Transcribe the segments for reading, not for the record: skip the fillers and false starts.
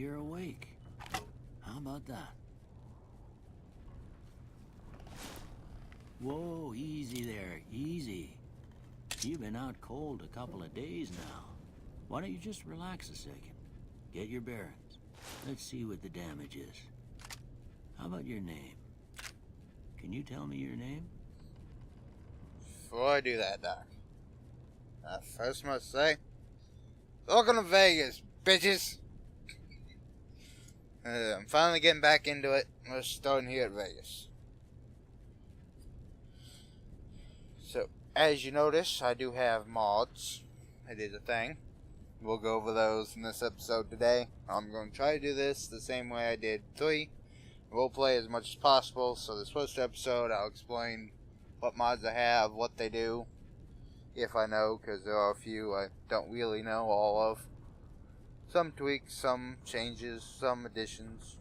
you're awake. How about that? Whoa, easy there, easy. You've been out cold a couple of days now. Why don't you just relax a second? Get your bearings. Let's see what the damage is. How about your name? Can you tell me your name? Before I do that, Doc, I first must say, welcome to Vegas, bitches! I'm finally getting back into it. We're starting here at Vegas. So, as you notice, I do have mods. It is a thing. We'll go over those in this episode today. I'm going to try to do this the same way I did 3. Roleplay as much as possible. So this first episode, I'll explain what mods I have, what they do, if I know, because there are a few I don't really know all of. Some tweaks, some changes, some additions.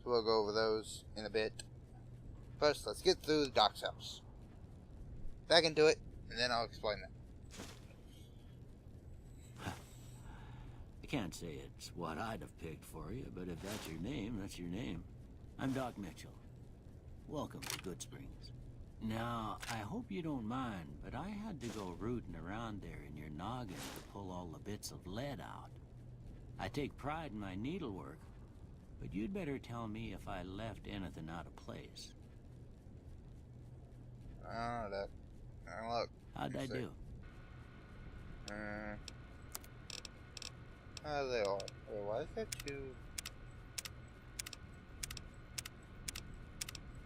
So we'll go over those in a bit. First, let's get through the Doc's house. Back into it, and then I'll explain that. I can't say it's what I'd have picked for you, but if that's your name, that's your name. I'm Doc Mitchell. Welcome to Good Springs. Now, I hope you don't mind, but I had to go rooting around there in your noggin to pull all the bits of lead out. I take pride in my needlework, but you'd better tell me if I left anything out of place. Oh, Doc. Now look. How'd I do? Oh, they all. Wait, why is that 2?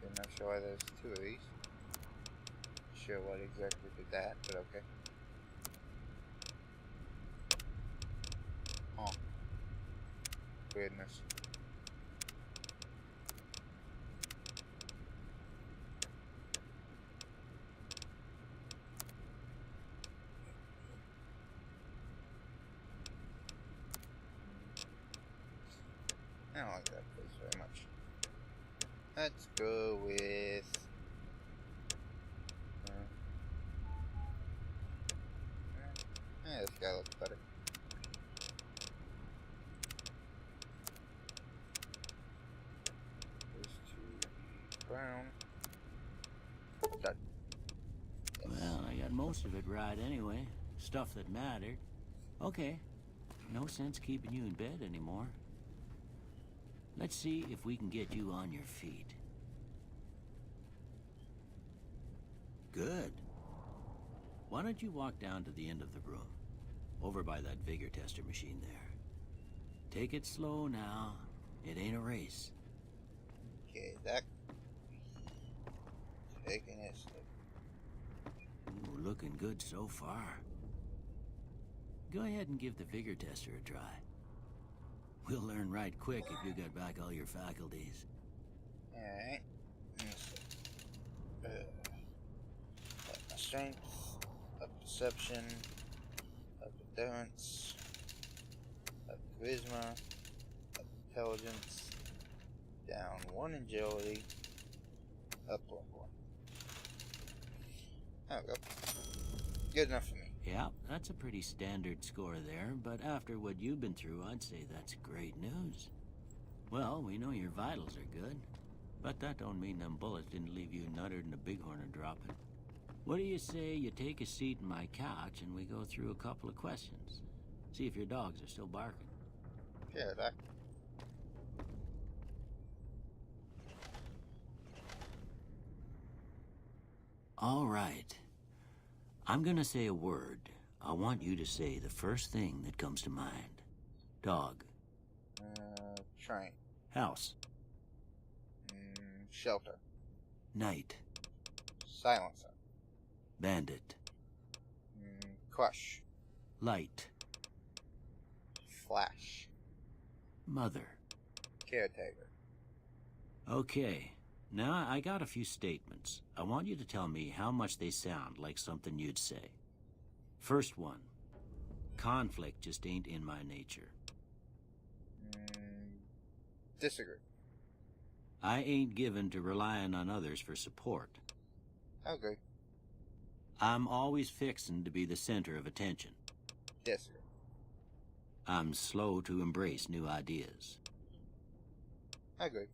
I'm not sure why there's 2 of these. Not sure what exactly did that, but okay. Oh. Weirdness. I don't like that place very much. Let's go with... this guy looks better. Those 2 brown. Done. Yes. Well, I got most of it right anyway. Stuff that mattered. Okay. No sense keeping you in bed anymore. Let's see if we can get you on your feet. Good. Why don't you walk down to the end of the room, over by that vigor tester machine there. Take it slow now. It ain't a race. Okay, Doc. Taking it slow. Ooh, looking good so far. Go ahead and give the vigor tester a try. We'll learn right quick if you get back all your faculties. Alright. Up my strength, up perception, up endurance, up charisma, up intelligence, down 1 agility, up 1. There we go. Good enough for me. Yeah, that's a pretty standard score there, but after what you've been through, I'd say that's great news. Well, we know your vitals are good, but that don't mean them bullets didn't leave you nuttered and a bighorn dropping. What do you say you take a seat in my couch and we go through a couple of questions? See if your dogs are still barking. Yeah, Doc. All right. I'm gonna say a word. I want you to say the first thing that comes to mind. Dog. Train. House. Shelter. Night. Silencer. Bandit. Crush. Light. Flash. Mother. Caretaker. Okay. Now, I got a few statements. I want you to tell me how much they sound like something you'd say. First one. Conflict just ain't in my nature. Disagree. I ain't given to relying on others for support. Okay. I'm always fixin' to be the center of attention. Disagree. I'm slow to embrace new ideas. I agree.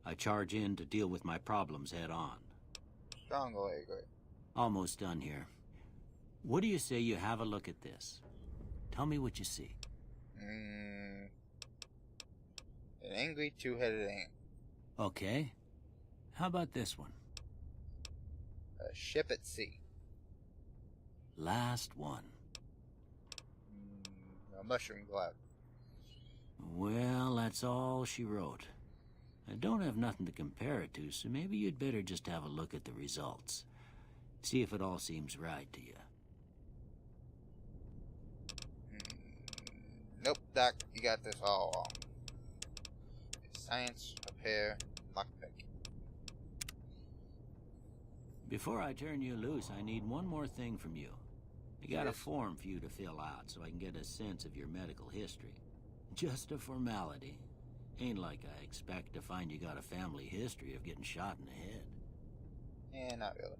I charge in to deal with my problems head on. Strongly agree. Almost done here. What do you say you have a look at this? Tell me what you see. An angry two-headed ant. Okay. How about this one? A ship at sea. Last one. A mushroom cloud. Well, that's all she wrote. I don't have nothing to compare it to, so maybe you'd better just have a look at the results. See if it all seems right to you. Nope, Doc, you got this all wrong. Science, repair, lockpick. Before I turn you loose, I need one more thing from you. I got a form for you to fill out so I can get a sense of your medical history. Just a formality. Ain't like I expect to find you got a family history of getting shot in the head. Yeah, not really.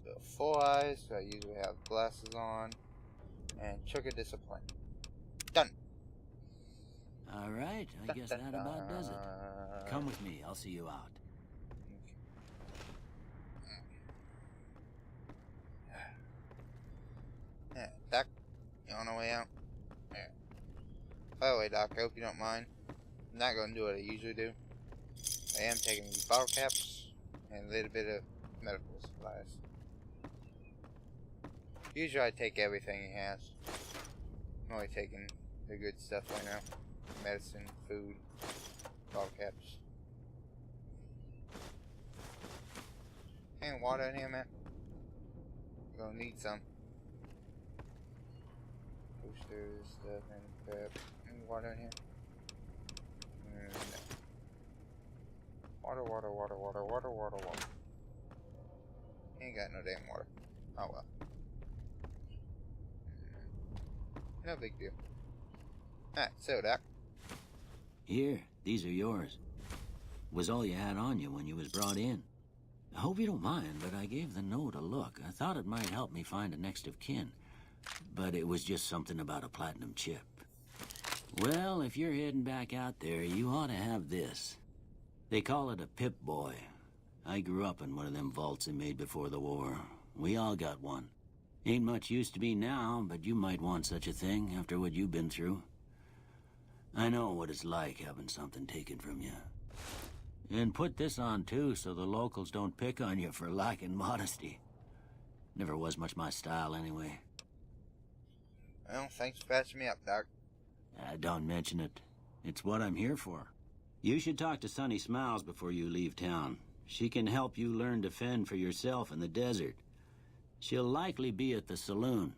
So 4 eyes, so I usually have glasses on. And sugar discipline. Done. Alright, I guess that about does it. Come with me, I'll see you out. Yeah, Doc, you on the way out? Yeah. By the way, Doc, I hope you don't mind. I'm not going to do what I usually do. I am taking these bottle caps and a little bit of medical supplies. Usually I take everything he has. I'm only taking the good stuff right now. Medicine, food, bottle caps. Any water in here, man? You're gonna need some. Boosters, stuff, and prep. Any water in here? No. Water. Ain't got no damn water. Oh well. No big deal. Alright, so Doc. Here, these are yours. Was all you had on you when you was brought in. I hope you don't mind, but I gave the note a look. I thought it might help me find a next of kin. But it was just something about a platinum chip. Well, if you're heading back out there, you ought to have this. They call it a Pip-Boy. I grew up in one of them vaults they made before the war. We all got one. Ain't much use to me now, but you might want such a thing after what you've been through. I know what it's like having something taken from you. And put this on too, so the locals don't pick on you for lacking modesty. Never was much my style anyway. Well, thanks for patching me up, Doc. Don't mention it. It's what I'm here for. You should talk to Sunny Smiles before you leave town. She can help you learn to fend for yourself in the desert. She'll likely be at the saloon.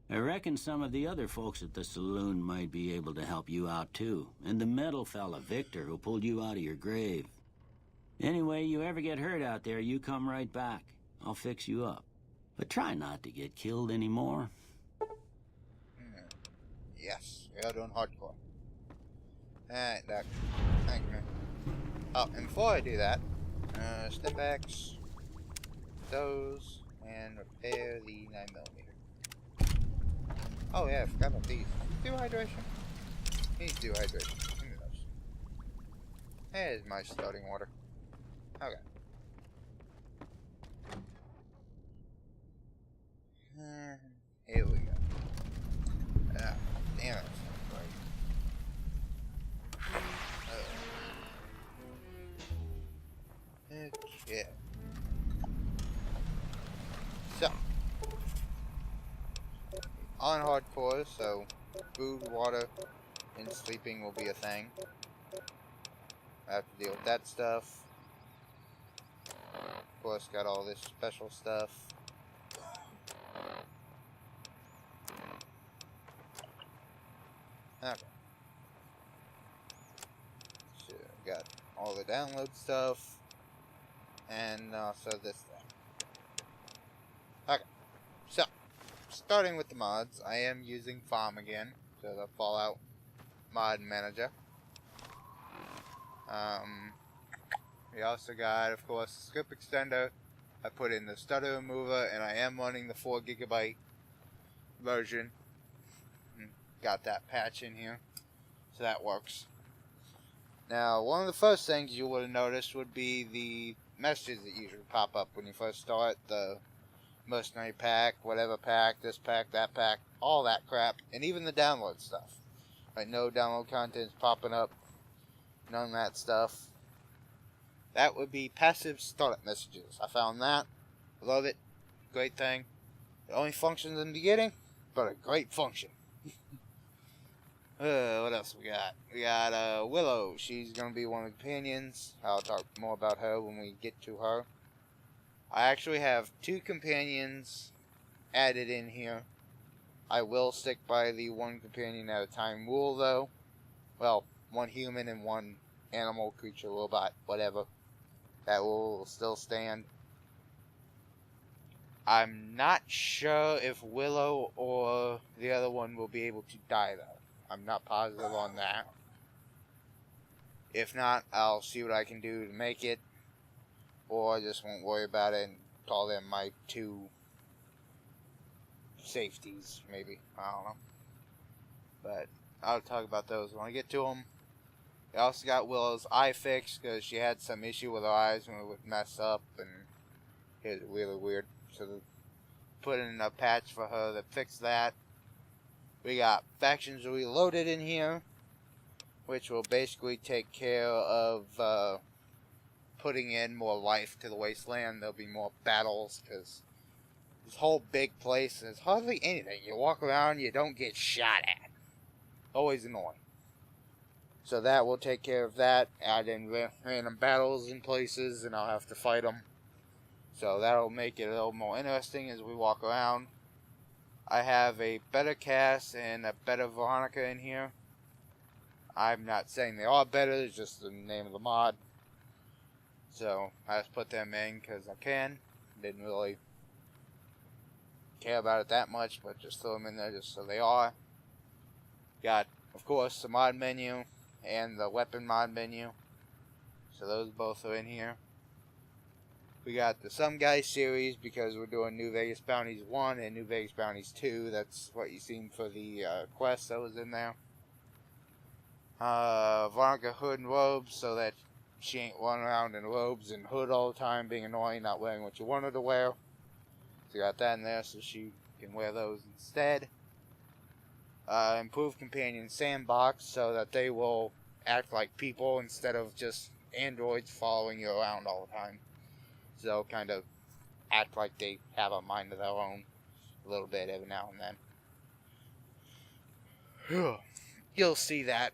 I reckon some of the other folks at the saloon might be able to help you out too. And the metal fella, Victor, who pulled you out of your grave. Anyway, you ever get hurt out there, you come right back. I'll fix you up. But try not to get killed anymore. Yes, we are doing hardcore. Alright, Doc. Thank you, man. Oh, and before I do that, step backs, those, and repair the 9mm. Oh yeah, I forgot about these. Dehydration. Needs dehydration. Give me those. There's my starting water. Okay. Here we go. Ah, damn it. Okay. So, on hardcore, so food, water, and sleeping will be a thing. I have to deal with that stuff. Of course, got all this special stuff. Okay. So, got all the download stuff. And also this thing. Okay. So, starting with the mods, I am using Farm again. So the Fallout mod manager. We also got, of course, the script extender. I put in the stutter remover, and I am running the 4GB version. got that patch in here, so that works. Now, one of the first things you would have noticed would be the messages that usually pop up when you first start, the mercenary pack, whatever pack, this pack, that pack, all that crap, and even the download stuff. Like, no download content's popping up, none of that stuff. That would be passive startup messages. I found that. Love it. Great thing. It only functions in the beginning, but a great function. What else we got? We got Willow. She's going to be one of the companions. I'll talk more about her when we get to her. I actually have 2 companions added in here. I will stick by the 1 companion at a time rule, though. Well, 1 human and 1 animal, creature, robot, whatever. That rule will still stand. I'm not sure if Willow or the other one will be able to die, though. I'm not positive on that. If not, I'll see what I can do to make it. Or I just won't worry about it and call them my 2 safeties, maybe. I don't know. But I'll talk about those when I get to them. I also got Willow's Eye Fix because she had some issue with her eyes when it would mess up and it was really weird. So put in a patch for her that fixed that. We got Factions Reloaded in here, which will basically take care of putting in more life to the wasteland. There'll be more battles because this whole big place is hardly anything. You walk around, you don't get shot at. Always annoying. So that will take care of that. Add in random battles in places, and I'll have to fight them. So that'll make it a little more interesting as we walk around. I have a Better Cass and a Better Veronica in here. I'm not saying they are better, it's just the name of the mod. So I just put them in because I can. Didn't really care about it that much, but just throw them in there just so they are. Got, of course, the mod menu and the weapon mod menu. So those both are in here. We got the Someguy Series because we're doing New Vegas Bounties 1 and New Vegas Bounties 2. That's what you seen for the quest that was in there. Veronica hood and robes so that she ain't running around in robes and hood all the time, being annoying, not wearing what you want her to wear. So you got that in there so she can wear those instead. Improved companion Sandbox so that they will act like people instead of just androids following you around all the time. So they'll kind of act like they have a mind of their own a little bit every now and then. You'll see that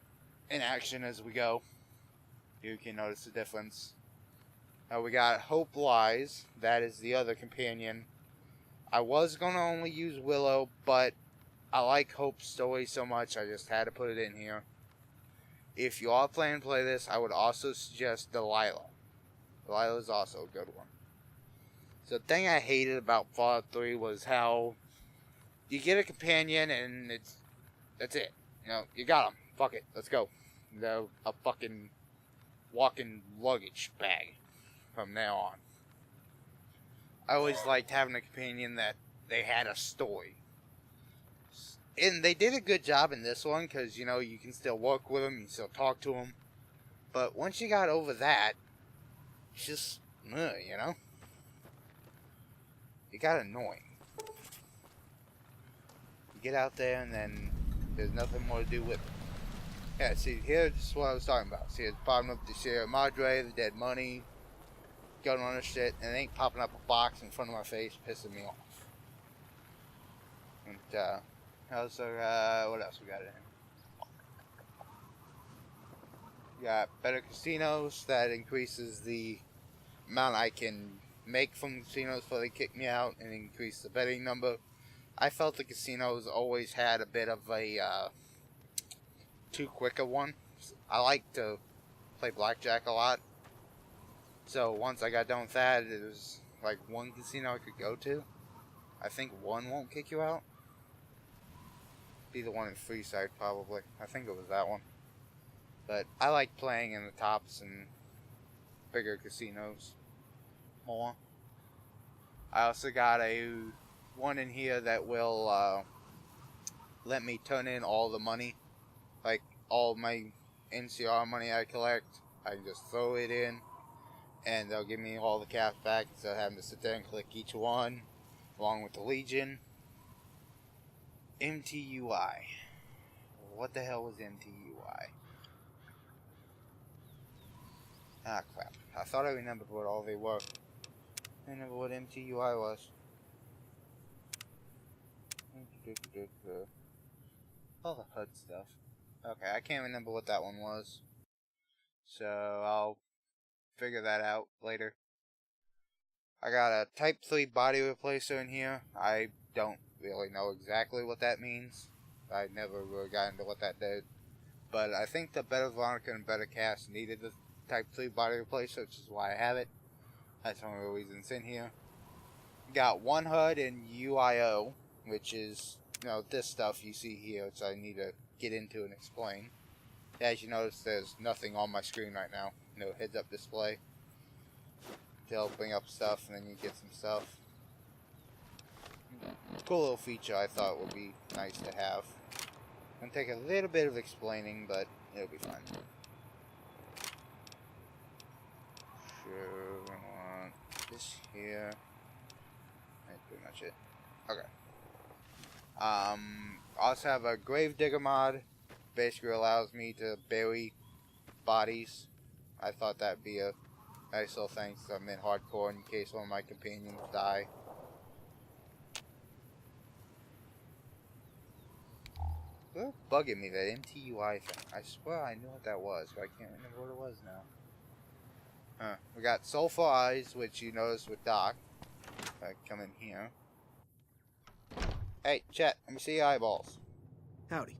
in action as we go. You can notice the difference. We got Hope Lies. That is the other companion. I was going to only use Willow, but I like Hope's story so much I just had to put it in here. If you are planning to play this, I would also suggest Delilah. Delilah is also a good one. So the thing I hated about Fallout 3 was how you get a companion and that's it. You know, you got them. Fuck it. Let's go. They're a fucking walking luggage bag from now on. I always liked having a companion that they had a story. And they did a good job in this one because, you know, you can still work with them, you can still talk to them. But once you got over that, it's just, you know? It got annoying. You get out there and then there's nothing more to do with it. Yeah, see, here's what I was talking about. See, it's popping up the Sierra Madre, the dead money, gun runner shit, and it ain't popping up a box in front of my face, pissing me off. And, also, what else we got in here? We got Better Casinos, that increases the amount I can make from casinos before they kick me out and increase the betting number. I felt the casinos always had a bit of a too quick a one. I like to play blackjack a lot, so once I got done with that, it was like 1 casino I could go to. I think 1 won't kick you out. Be the one in Freeside probably. I think it was that one. But I like playing in the tops and bigger casinos more. I also got a one in here that will let me turn in all the money, like all my NCR money I collect. I can just throw it in, and they'll give me all the cash back instead of having to sit there and click each one, along with the Legion. MTUI. What the hell was MTUI? Ah, crap. I thought I remembered what all they were. I remember what MTUI was. All the HUD stuff. Okay, I can't remember what that one was. So, I'll figure that out later. I got a Type 3 body replacer in here. I don't really know exactly what that means. I never really got into what that did. But I think the Better Veronica and Better Cast needed the Type 3 body replacer, which is why I have it. That's one of the reasons in here. Got OneHUD and UIO, which is, you know, this stuff you see here, which I need to get into and explain. As you notice, there's nothing on my screen right now. No heads-up display. They'll bring up stuff, and then you get some stuff. Cool little feature I thought would be nice to have. It'll take a little bit of explaining, but it'll be fun. Sure, we want this here. That's pretty much it. Okay. Also have a Gravedigger mod. Basically allows me to bury bodies. I thought that'd be a nice little thing since I'm in hardcore in case one of my companions die. It's bugging me, that MTUI thing. I swear I knew what that was, but I can't remember what it was now. We got Soulful Eyes, which you notice with Doc. Come in here. Hey, Chet, let me see your eyeballs. Howdy.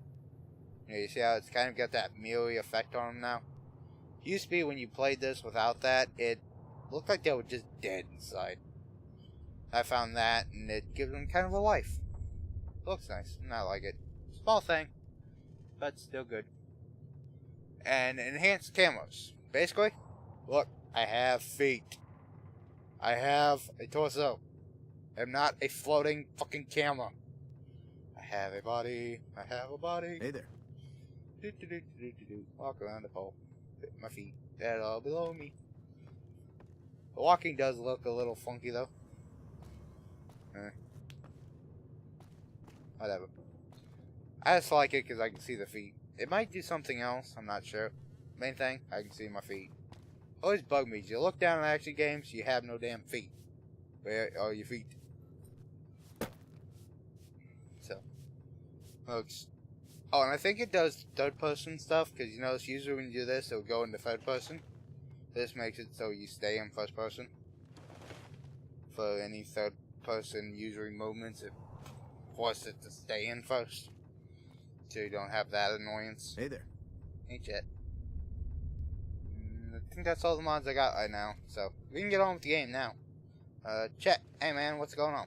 Yeah, you see how it's kind of got that mirrory effect on them now? Used to be when you played this without that, it looked like they were just dead inside. I found that, and it gives them kind of a life. Looks nice, and I like it. Small thing, but still good. And enhanced cameras. Basically, look, I have feet. I have a torso. I'm not a floating fucking camera. I have a body. I have a body. Hey there. Walk around the pole. My feet. That all below me. The walking does look a little funky though. Whatever. I just like it because I can see the feet. It might do something else, I'm not sure. Main thing, I can see my feet. Always bug me. You look down at action games, you have no damn feet. Where are your feet? So, folks. Oh, and I think it does third person stuff, because you notice usually when you do this, it'll go into third person. This makes it so you stay in first person. For any third person usually movements, it forces it to stay in first. So you don't have that annoyance. Hey there. Ain't yet. I think that's all the mods I got right now. So, we can get on with the game now. Chet, hey man, what's going on?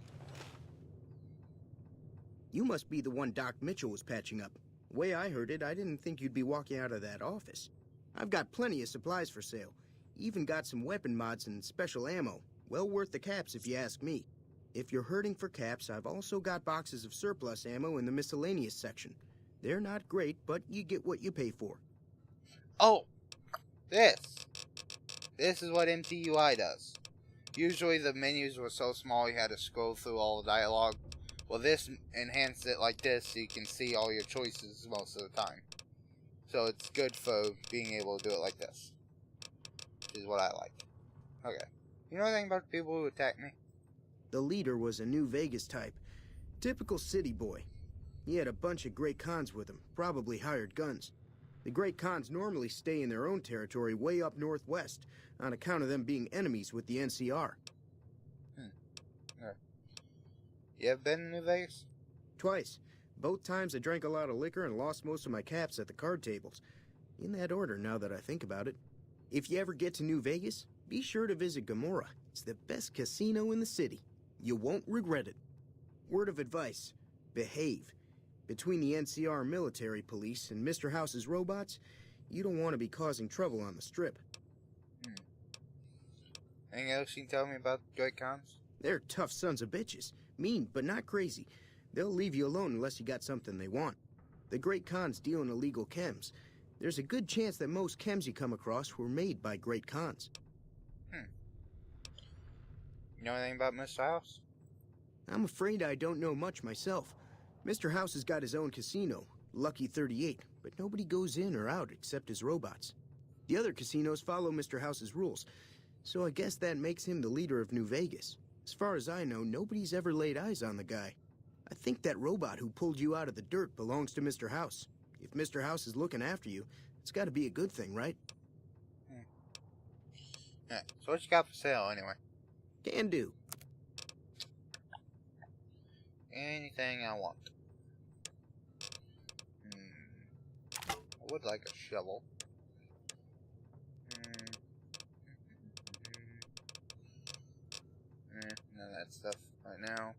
You must be the one Doc Mitchell was patching up. The way I heard it, I didn't think you'd be walking out of that office. I've got plenty of supplies for sale. Even got some weapon mods and special ammo. Well worth the caps if you ask me. If you're hurting for caps, I've also got boxes of surplus ammo in the miscellaneous section. They're not great, but you get what you pay for. Oh! This is what MTUI does. Usually the menus were so small you had to scroll through all the dialogue. Well, this enhanced it like this so you can see all your choices most of the time. So it's good for being able to do it like this. Which is what I like. Okay. You know anything about the people who attacked me? The leader was a new Vegas type. Typical city boy. He had a bunch of Great Khans with him, probably hired guns. The Great Khans normally stay in their own territory way up northwest, on account of them being enemies with the NCR. Yeah. You ever been in New Vegas? Twice. Both times I drank a lot of liquor and lost most of my caps at the card tables. In that order, now that I think about it. If you ever get to New Vegas, be sure to visit Gomorrah. It's the best casino in the city. You won't regret it. Word of advice, behave. Between the NCR military police and Mr. House's robots, you don't want to be causing trouble on the strip. Anything else you can tell me about Great Khans? They're tough sons of bitches. Mean, but not crazy. They'll leave you alone unless you got something they want. The Great Khans deal in illegal chems. There's a good chance that most chems you come across were made by Great Khans. You know anything about Mr. House? I'm afraid I don't know much myself. Mr. House has got his own casino, Lucky 38, but nobody goes in or out except his robots. The other casinos follow Mr. House's rules, so I guess that makes him the leader of New Vegas. As far as I know, nobody's ever laid eyes on the guy. I think that robot who pulled you out of the dirt belongs to Mr. House. If Mr. House is looking after you, it's got to be a good thing, right? Yeah, so what you got for sale, anyway? Can do. Anything I want. I would like a shovel. None of that stuff right now.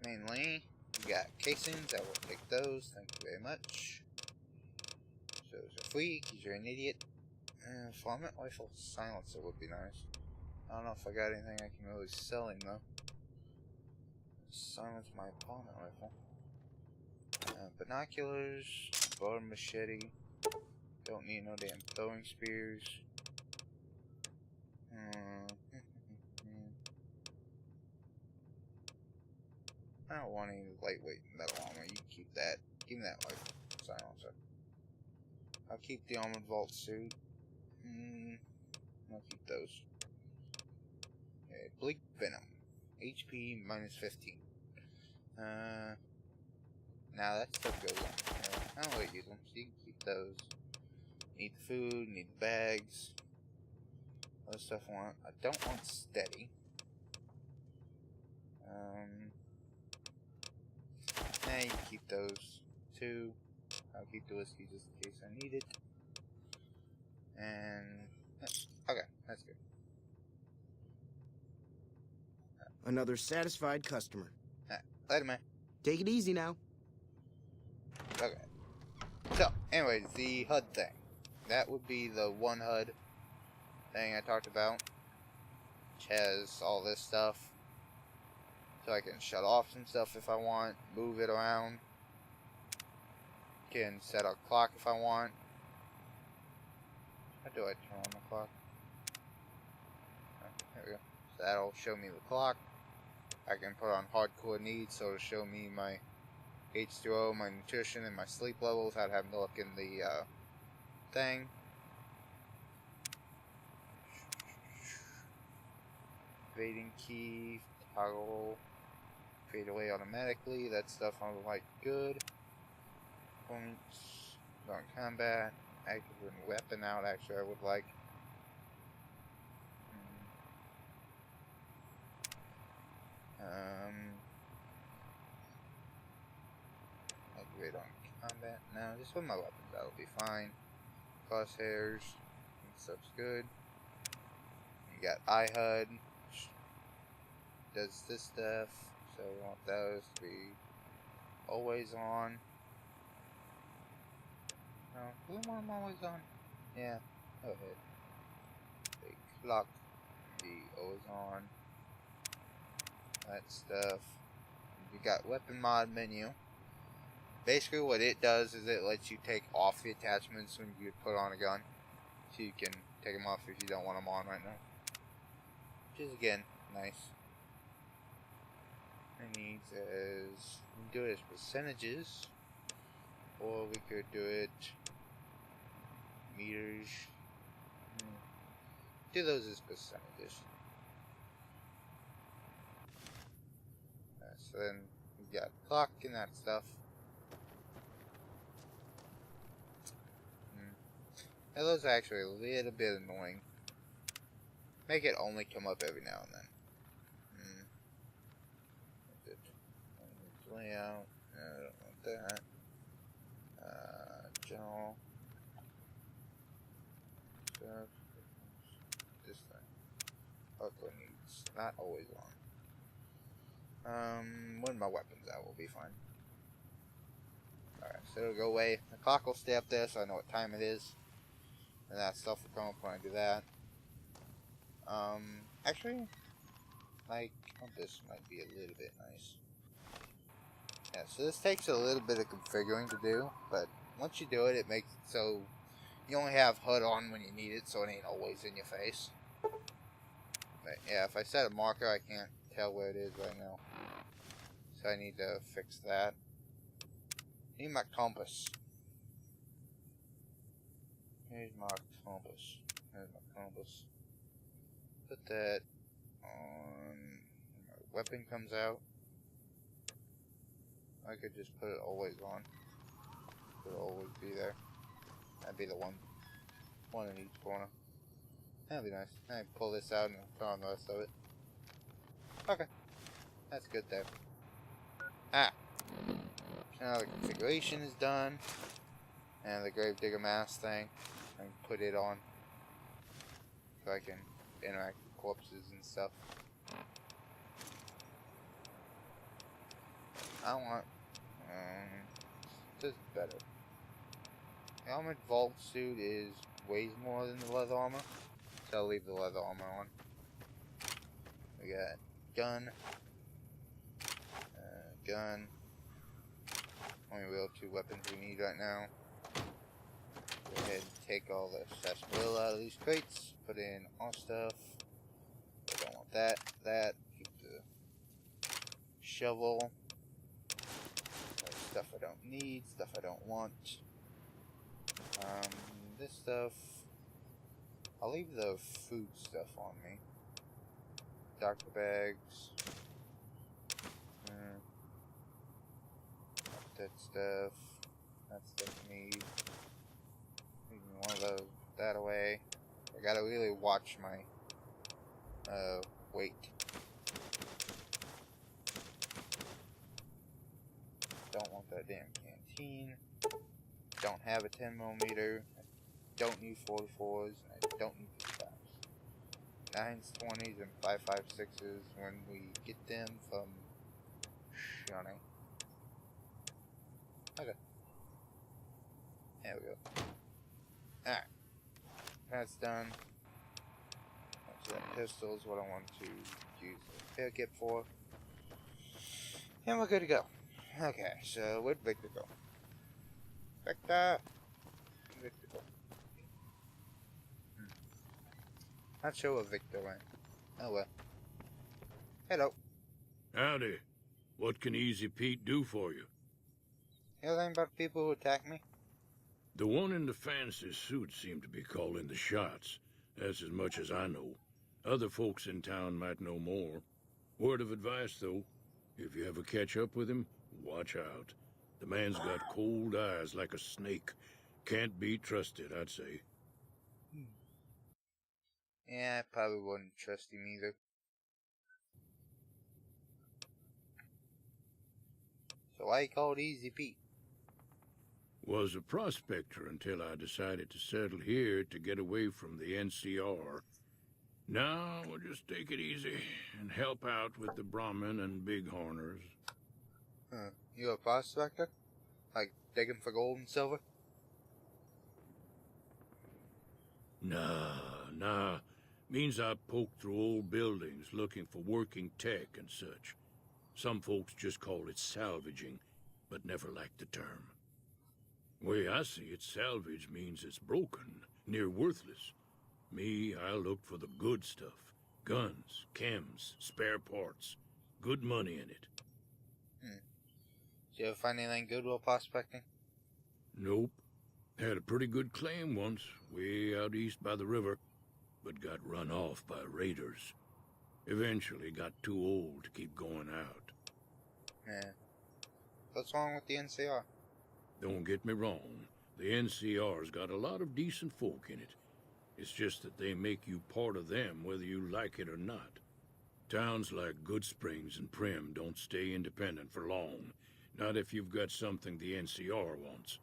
Mainly, we got casings. I will take those. Thank you very much. So those are free because you're an idiot. Vomit rifle silencer would be nice. I don't know if I got anything I can really sell him though. Silence my vomit rifle. Binoculars, bar machete. Don't need no damn throwing spears. I don't want any lightweight metal armor. You can keep that. Give me that rifle silencer. I'll keep the armored vault suit. I'll keep those. Okay, bleak venom. HP minus 15. Now that stuff goes on. I don't really use them, so you can keep those. Need the food, need the bags. Other stuff I want. I don't want steady. You can keep those too. I'll keep the whiskey just in case I need it. And okay, that's good. Another satisfied customer. Later, man. Take it easy now. Okay. So, anyways, the HUD thing. That would be the OneHUD thing I talked about, which has all this stuff. So I can shut off some stuff if I want, move it around. Can set a clock if I want. How do I turn on the clock? There we go. So that'll show me the clock. I can put on hardcore needs, so it'll show me my H2O, my nutrition, and my sleep levels without having to look in the thing. Fading key, toggle, fade away automatically. That stuff I like good. Points, on combat, active and weapon out. Actually, I would like. Activate on combat. Now, just with my weapons, that'll be fine. Crosshairs, stuff's good. You got iHUD, which does this stuff, so we want those to be always on. No, do we want them always on? Yeah, go ahead. The clock be always on. That stuff. You got weapon mod menu. Basically what it does is it lets you take off the attachments when you put on a gun. So you can take them off if you don't want them on right now. Which is again, nice. It needs as, we can do it as percentages. Or we could do it meters. Do those as percentages. So then we got clock and that stuff. Now those are actually a little bit annoying. Make it only come up every now and then. Layout. No, I don't want that. General. Stuff. This thing. Auto needs. Not always on. When my weapons out will be fine. Alright, so it'll go away. The clock will stay up there so I know what time it is. And that stuff will come up when I do that. Actually, like, this might be a little bit nice. Yeah, so this takes a little bit of configuring to do, but once you do it, it makes it so you only have HUD on when you need it, so it ain't always in your face. But yeah, if I set a marker, I can't tell where it is right now. So I need to fix that. Need my compass. Here's my compass. There's my compass. Put that on. My weapon comes out. I could just put it always on. It'll always be there. That'd be the one in each corner. That'd be nice. I can pull this out and put on the rest of it. Okay. That's good there. Ah. Now the configuration is done. And the Gravedigger mask thing. I can put it on. So I can interact with corpses and stuff. I want... this is better. The armored vault suit weighs more than the leather armor. So I'll leave the leather armor on. We got gun. Gun. Only real 2 weapons we need right now. Go ahead and take all the sarsaparilla out of these crates. Put in our stuff. I don't want that. Keep the shovel. Stuff I don't need. Stuff I don't want. This stuff. I'll leave the food stuff on me. Doctor bags. That stuff. That stuff I need. Leave one of those. That away. I gotta really watch my weight. Don't want that damn canteen. Don't have a 10mm. I don't need 44s. And I don't need 55s. 9s, 20s, and 5.56s when we get them from Shunning. Okay. There we go. Alright. That's done. So that pistol is what I want to use the repair kit for. And we're good to go. Okay, so where'd Victor go? Victor! Victor go. Not sure where Victor went. Oh well. Hello. Howdy. What can Easy Pete do for you? You know anything about people who attack me? The one in the fancy suit seemed to be calling the shots. That's as much as I know. Other folks in town might know more. Word of advice, though. If you ever catch up with him, watch out. The man's got cold eyes like a snake. Can't be trusted, I'd say. Yeah, I probably wouldn't trust him either. So why you called Easy Pete? Was a prospector until I decided to settle here to get away from the NCR. Now we'll just take it easy and help out with the Brahmin and Bighorners. Huh. You a prospector? Like digging for gold and silver? Nah. Means I poke through old buildings looking for working tech and such. Some folks just call it salvaging, but never liked the term. Way I see it, salvage means it's broken, near worthless. Me, I look for the good stuff. Guns, chems, spare parts. Good money in it. Did you ever find anything good while prospecting? Nope. Had a pretty good claim once, way out east by the river, but got run off by raiders. Eventually got too old to keep going out. Yeah. What's wrong with the NCR? Don't get me wrong. The NCR's got a lot of decent folk in it. It's just that they make you part of them whether you like it or not. Towns like Good Springs and Prim don't stay independent for long. Not if you've got something the NCR wants.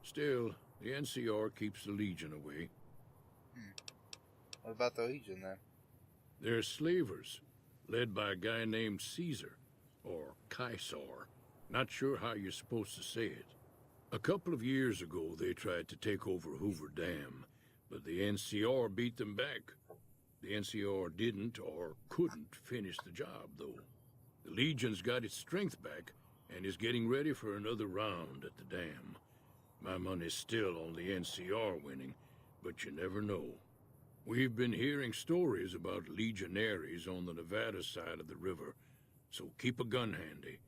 Still, the NCR keeps the Legion away. What about the Legion then? They're slavers, led by a guy named Caesar, or Caesar. Not sure how you're supposed to say it. A couple of years ago, they tried to take over Hoover Dam, but the NCR beat them back. The NCR didn't or couldn't finish the job, though. The Legion's got its strength back, and is getting ready for another round at the dam. My money's still on the NCR winning, but you never know. We've been hearing stories about legionaries on the Nevada side of the river, so keep a gun handy.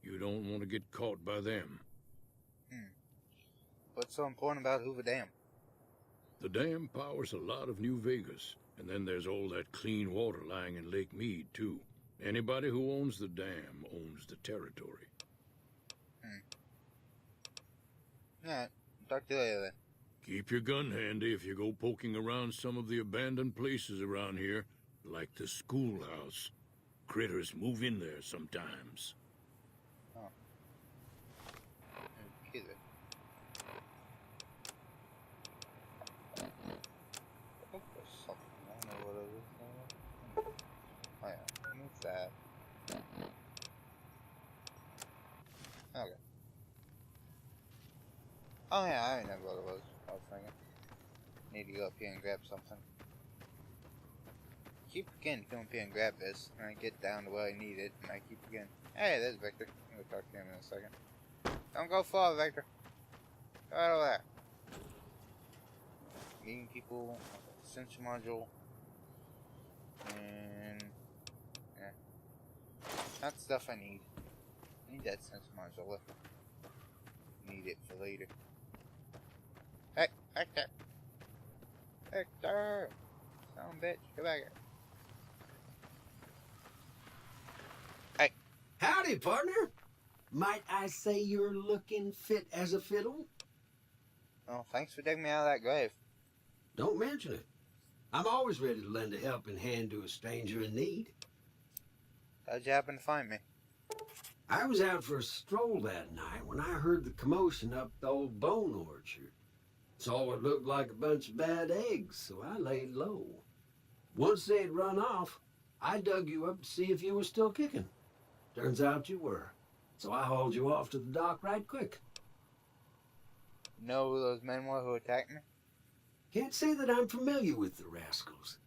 You don't want to get caught by them. What's so important about Hoover Dam? The dam powers a lot of New Vegas, and then there's all that clean water lying in Lake Mead, too. Anybody who owns the dam owns the territory. Alright, talk to you later then. Keep your gun handy if you go poking around some of the abandoned places around here, like the schoolhouse. Critters move in there sometimes. Oh. Okay then. I think there's something. I don't know what it is. Oh yeah, move that. Okay. Oh yeah, I remember what it was. I was thinking. Need to go up here and grab something. Keep forgetting to come up here and grab this, and I get down to where I need it, and I keep forgetting. Hey, there's Victor. I'm gonna talk to him in a second. Don't go far, Victor. Go right over there. Meeting people, sensor module, and yeah, that's stuff I need. I need that sensor module. Need it for later. Hey, Victor! Victor! Son of a bitch, get back here. Hey. Howdy, partner. Might I say you're looking fit as a fiddle? Oh, thanks for digging me out of that grave. Don't mention it. I'm always ready to lend a helping hand to a stranger in need. How'd you happen to find me? I was out for a stroll that night when I heard the commotion up the old bone orchard. Saw what looked like a bunch of bad eggs, so I laid low. Once they'd run off, I dug you up to see if you were still kicking. Turns out you were, so I hauled you off to the dock right quick. You know who those men were who attacked me? Can't say that I'm familiar with the rascals.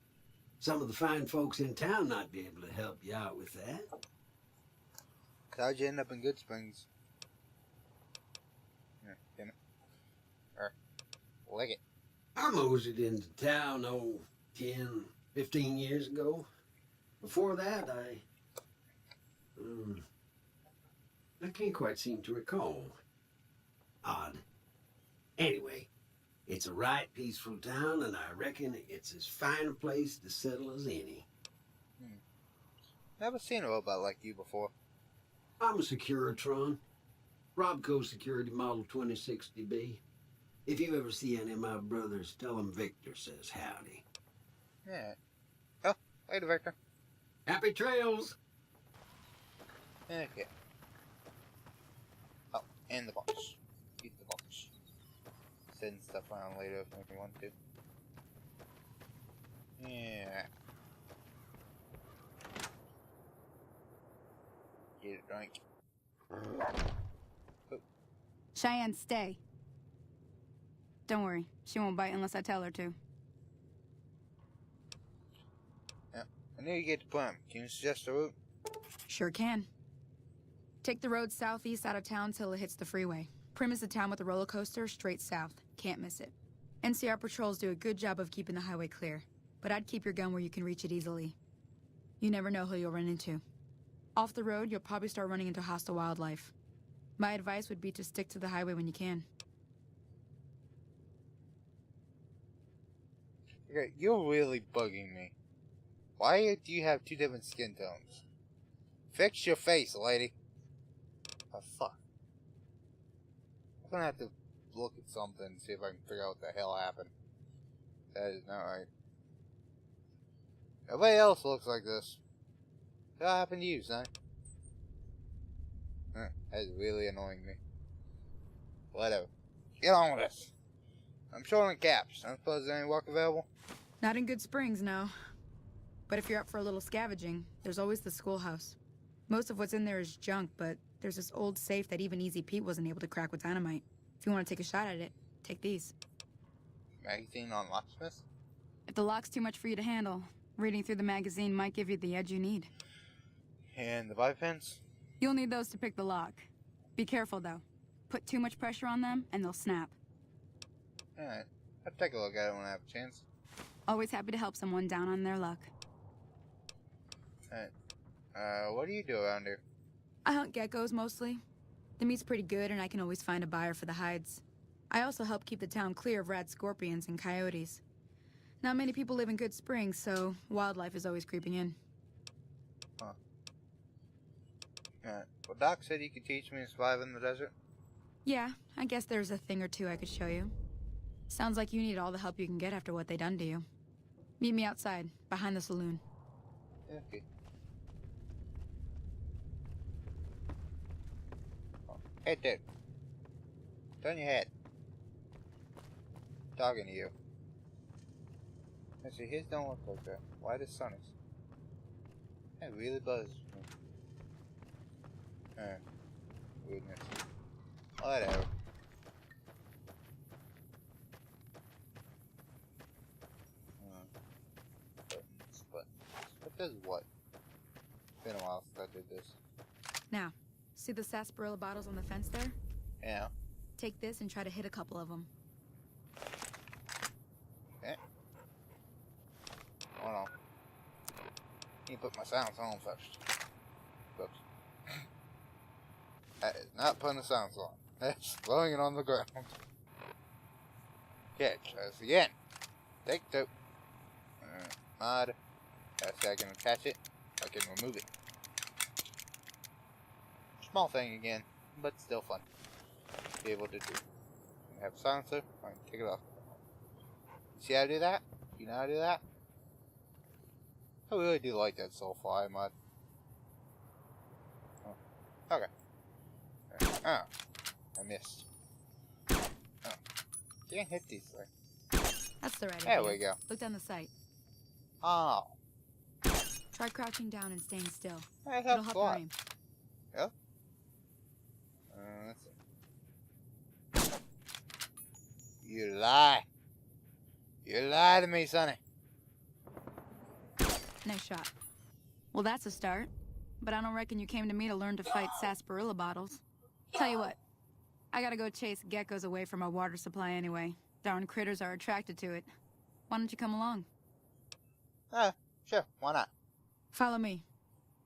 Some of the fine folks in town might be able to help you out with that. How'd you end up in Good Springs? Here, give me. Lick it. I moseyed into town, 10, 15 years ago. Before that, I can't quite seem to recall. Odd. Anyway, it's a right peaceful town, and I reckon it's as fine a place to settle as any. Never seen a robot like you before. I'm a Securitron. Robco Security Model 2060B. If you ever see any of my brothers, tell them Victor says howdy. Yeah. Oh, later, Victor. Happy trails! Okay. Oh, and the box. Eat the box. Send stuff around later if you want to. Yeah. Get a drink. Oh. Cheyenne, stay. Don't worry, she won't bite unless I tell her to. Yeah. I knew you get the plan. Can you suggest a route? Sure can. Take the road southeast out of town till it hits the freeway. Prim is the town with a roller coaster straight south. Can't miss it. NCR patrols do a good job of keeping the highway clear, but I'd keep your gun where you can reach it easily. You never know who you'll run into. Off the road, you'll probably start running into hostile wildlife. My advice would be to stick to the highway when you can. Okay, you're really bugging me. Why do you have two different skin tones? Fix your face, lady. Oh, fuck. I'm gonna have to look at something and see if I can figure out what the hell happened. That is not right. Everybody else looks like this. What happened to you, son? That is really annoying me. Whatever. Get on with this. I'm short on caps. I don't suppose there's any work available? Not in Good Springs, no. But if you're up for a little scavenging, there's always the schoolhouse. Most of what's in there is junk, but there's this old safe that even Easy Pete wasn't able to crack with dynamite. If you want to take a shot at it, take these. Magazine on locksmith? If the lock's too much for you to handle, reading through the magazine might give you the edge you need. And the bipens? You'll need those to pick the lock. Be careful, though. Put too much pressure on them, and they'll snap. Alright. I'll take a look at it when I have a chance. Always happy to help someone down on their luck. Alright. What do you do around here? I hunt geckos, mostly. The meat's pretty good, and I can always find a buyer for the hides. I also help keep the town clear of rad scorpions and coyotes. Not many people live in Good Springs, so wildlife is always creeping in. Huh. Alright. Well, Doc said you could teach me to survive in the desert. Yeah, I guess there's a thing or two I could show you. Sounds like you need all the help you can get after what they done to you. Meet me outside, behind the saloon. Okay. Oh. Hey, dude. Turn your head. Talking to you. Actually, his don't look like that. Why does Sonny's? That really buzzes me. Weirdness. Whatever. What does what? It's been a while since I did this. Now, see the sarsaparilla bottles on the fence there? Yeah. Take this and try to hit a couple of them. Okay. Hold on. Need to put my sounds on first. Whoops. That is not putting the sounds on. That's blowing it on the ground. Okay, try this again. Take two. Mod. That's how I can attach it. I can remove it. Small thing again, but still fun. Be able to do. I have a silencer. I can take it off. See how I do that? You know how to do that? I really do like that Soulful Eye mod. Oh. Okay. Oh. I missed. Oh. Can't hit these things. That's the right There idea. we go. Look down the sight. Oh. Try crouching down and staying still. That It'll helps help a your lot. aim. Yeah? Let's see. You lie. You lie to me, Sonny. Nice shot. Well, that's a start. But I don't reckon you came to me to learn to fight sarsaparilla bottles. Tell you what, I gotta go chase geckos away from our water supply anyway. Darn critters are attracted to it. Why don't you come along? Sure, why not? Follow me.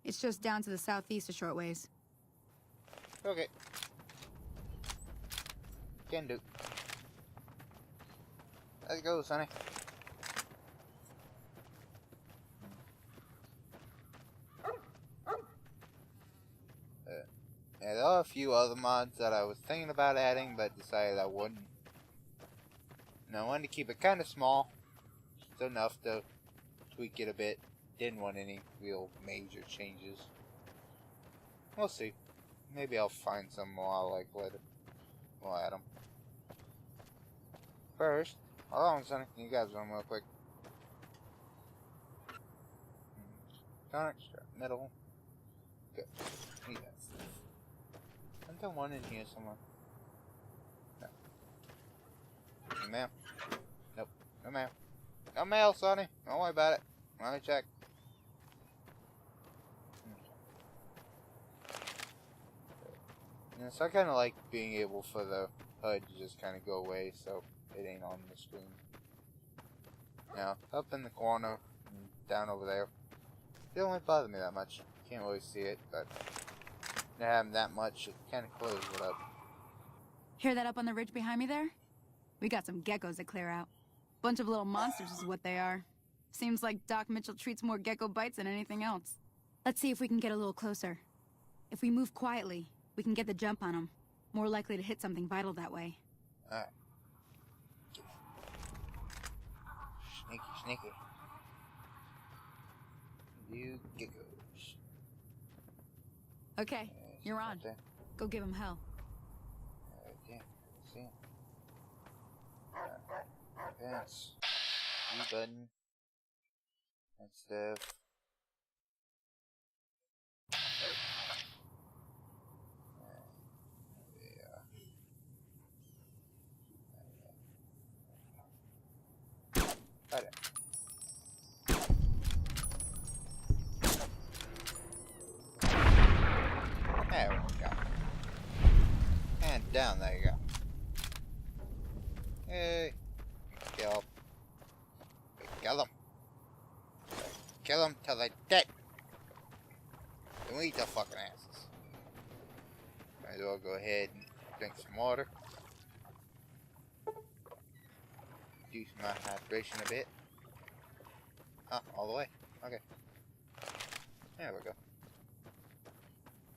It's just down to the southeast a short ways. Okay. Can do. Let's go, Sonny. Yeah, there are a few other mods that I was thinking about adding, but decided I wouldn't. And I wanted to keep it kind of small, just enough to tweak it a bit. Didn't want any real major changes. We'll see. Maybe I'll find some more I like later. We'll add them. First, hold on, Sonny. You guys run real quick. Darn, middle. Good. Need that stuff. Isn't there one in here somewhere? No. No mail. Nope. No mail. No mail, Sonny. Don't worry about it. Let me check. Yeah, so I kind of like being able for the HUD to just kind of go away so it ain't on the screen. Now, up in the corner, and down over there, it don't really bother me that much. Can't really see it, but not having that much, it kind of closes it up. Hear that up on the ridge behind me there? We got some geckos to clear out. Bunch of little monsters is what they are. Seems like Doc Mitchell treats more gecko bites than anything else. Let's see if we can get a little closer. If we move quietly, we can get the jump on them. More likely to hit something vital that way. Alright. Sneaky, sneaky. You geckos. Okay, you're on. There. Go give them hell. Yeah, see him. Yes. E button. And stuff. Got it. There we go. down. There you go. Hey. Kill. Kill them. Kill them till they're dead. Then we eat their fucking asses. Might as well go ahead and drink some water. Reduce my hydration a bit. Ah, all the way. Okay. There we go.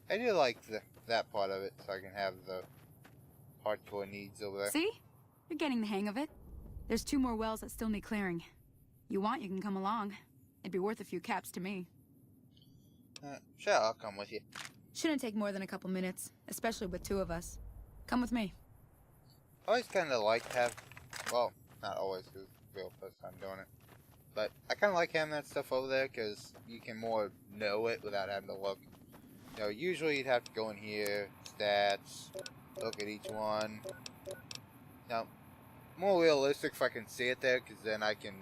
I do like that part of it, so I can have the hardcore needs over there. See? You're getting the hang of it. There's 2 more wells that still need clearing. You want, you can come along. It'd be worth a few caps to me. Sure, I'll come with you. Shouldn't take more than a couple minutes, especially with 2 of us. Come with me. I always kind of like to have, well, not always, because it's the real first time doing it. But I kind of like having that stuff over there, because you can more know it without having to look. You know, usually you'd have to go in here, stats, look at each one. Now, more realistic if I can see it there, because then I can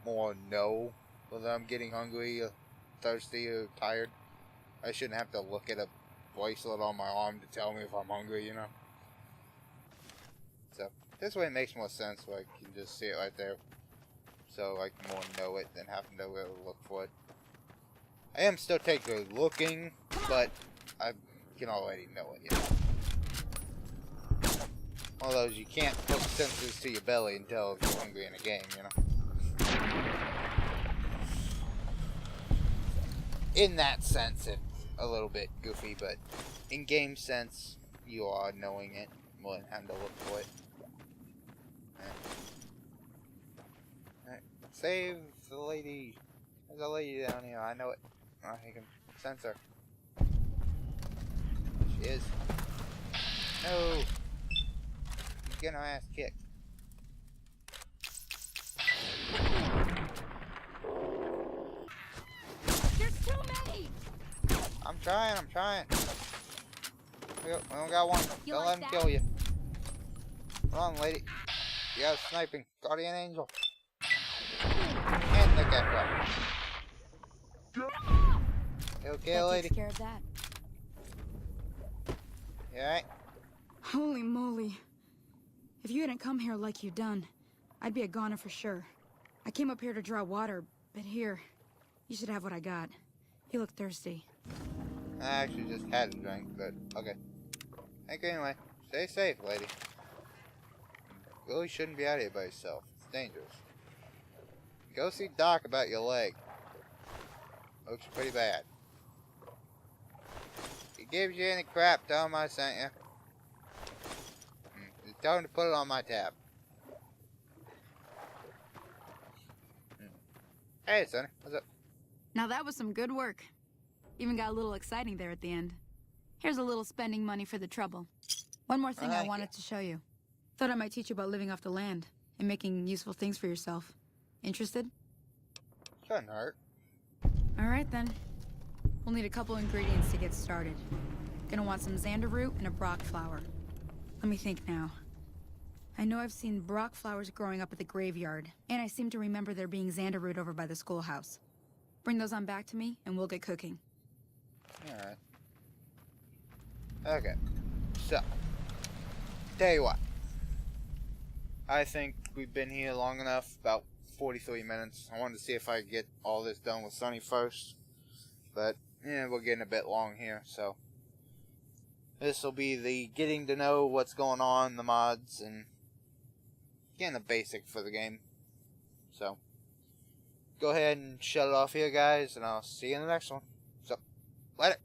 more know whether I'm getting hungry, or thirsty, or tired. I shouldn't have to look at a bracelet on my arm to tell me if I'm hungry, you know? So, this way it makes more sense, where I can just see it right there. So I can more know it than having to really look for it. I am still technically looking, but I can already know it, you know? One of those, you can't hook sensors to your belly and tell if you're hungry in a game, you know? In that sense, it's a little bit goofy, but in game sense, you are knowing it more than having to look for it. Alright. Save the lady. There's a lady down here, I know it. I can sense her. She is. No! She's getting her ass kicked. There's too many! I'm trying. We only got one. You Don't like let him that? kill you. Come on, lady. You got a sniping. Guardian Angel. And the cat drop. You okay, That lady? takes care of that. You alright? Holy moly. If you hadn't come here like you done, I'd be a goner for sure. I came up here to draw water, but here, you should have what I got. You look thirsty. I actually just had a drink, but okay. Thank you anyway. Stay safe, lady. You really shouldn't be out here by yourself. It's dangerous. Go see Doc about your leg. Looks pretty bad. If he gives you any crap, tell him I sent you. Just tell him to put it on my tab. Hey, Sonny. What's up? Now that was some good work. Even got a little exciting there at the end. Here's a little spending money for the trouble. One more thing I wanted to show you. Thought I might teach you about living off the land and making useful things for yourself. Interested? Shouldn't hurt. Alright then. We'll need a couple ingredients to get started. Gonna want some xander root and a brock flower. Let me think now. I know I've seen brock flowers growing up at the graveyard, and I seem to remember there being xander root over by the schoolhouse. Bring those on back to me, and we'll get cooking. Alright. Okay. So. Tell you what. I think we've been here long enough, about 43 minutes. I wanted to see if I could get all this done with Sonny first. But, yeah, we're getting a bit long here, so. This will be the getting to know what's going on, the mods, and getting the basic for the game. So, go ahead and shut it off here, guys, and I'll see you in the next one. So, later.